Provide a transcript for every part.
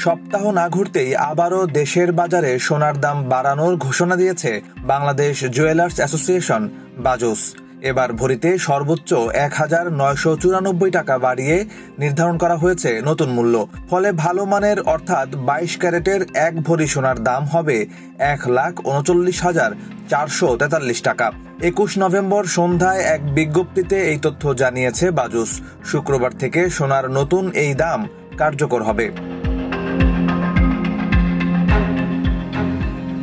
সপ্তাহ না ঘুরতেই আবারও দেশের বাজারে সোনার দাম বাড়ানোর ঘোষণা দিয়েছে বাংলাদেশ জুয়েলার্স অ্যাসোসিয়েশন বাজুস। এবার ভরিতে সর্বোচ্চ ১,৯৯৪ টাকা বাড়িয়ে নির্ধারণ করা হয়েছে নতুন মূল্য। ফলে ভালো মানের অর্থাৎ ২২ ক্যারেটের এক ভরি সোনার দাম হবে ১,৩৯,৪৪৩ টাকা। ২১ নভেম্বর সন্ধ্যায় এক বিজ্ঞপ্তিতে এই তথ্য জানিয়েছে বাজুস। শুক্রবার থেকে সোনার নতুন এই দাম কার্যকর হবে।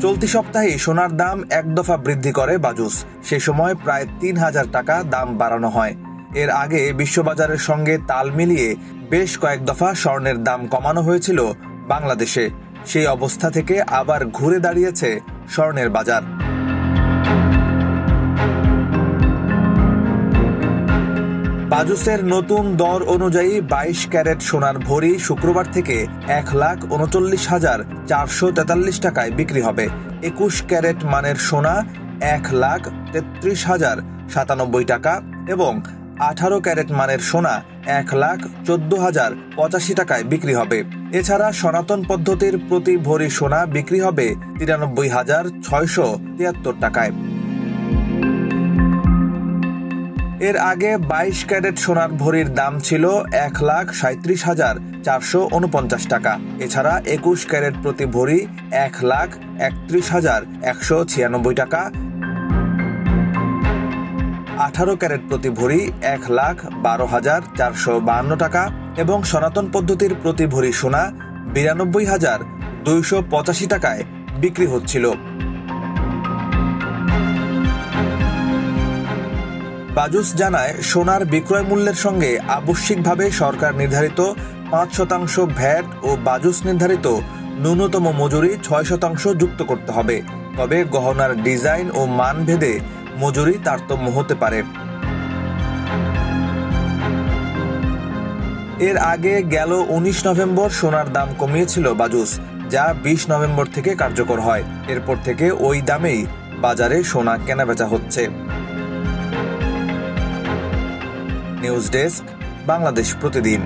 চলতি সপ্তাহে সোনার দাম এক দফা বৃদ্ধি করে বাজুস। সে সময় প্রায় ৩,০০০ টাকা দাম বাড়ানো হয়। এর আগে বিশ্ববাজারের সঙ্গে তাল মিলিয়ে বেশ কয়েক দফা স্বর্ণের দাম কমানো হয়েছিল বাংলাদেশে। সেই অবস্থা থেকে আবার ঘুরে দাঁড়িয়েছে স্বর্ণের বাজার। বাজুসের নতুন দর অনুযায়ী ২২ ক্যারেট সোনার ভরি শুক্রবার থেকে ১,৩৯,৪৪৩ টাকায় বিক্রি হবে। ২১ ক্যারেট মানের সোনা ১,৩৩,০৯৭ টাকা এবং ১৮ ক্যারেট মানের সোনা ১,১৪,০৮৫ টাকায় বিক্রি হবে। এছাড়া সনাতন পদ্ধতির প্রতি ভরি সোনা বিক্রি হবে ৯৩,৬৭৩ টাকায়। এর আগে ২২ ক্যারেট সোনার ভরির দাম ছিল ১,৩৭,৪৪৯ টাকা। এছাড়া ২১ ক্যারেট প্রতি ভরি ১,৩১,১৯৬ টাকা, ১৮ ক্যারেট প্রতি ভরি ১,১২,৪৫২ টাকা এবং সনাতন পদ্ধতির প্রতি ভরি সোনা ৯২,২৮৫ টাকায় বিক্রি হচ্ছিল। বাজুস জানায়, সোনার বিক্রয় মূল্যের সঙ্গে আবশ্যিকভাবে সরকার নির্ধারিত ৫% ভ্যাট ও বাজুস নির্ধারিত ন্যূনতম মজুরি ৬% যুক্ত করতে হবে। তবে গহনার ডিজাইন ও মান ভেদে মজুরি তারতম্য হতে পারে। এর আগে গেল ১৯ নভেম্বর সোনার দাম কমিয়েছিল বাজুস, যা ২০ নভেম্বর থেকে কার্যকর হয়। এরপর থেকে ওই দামেই বাজারে সোনা কেনাবেচা হচ্ছে। নিউজ ডেস্ক, বাংলাদেশ প্রতিদিন।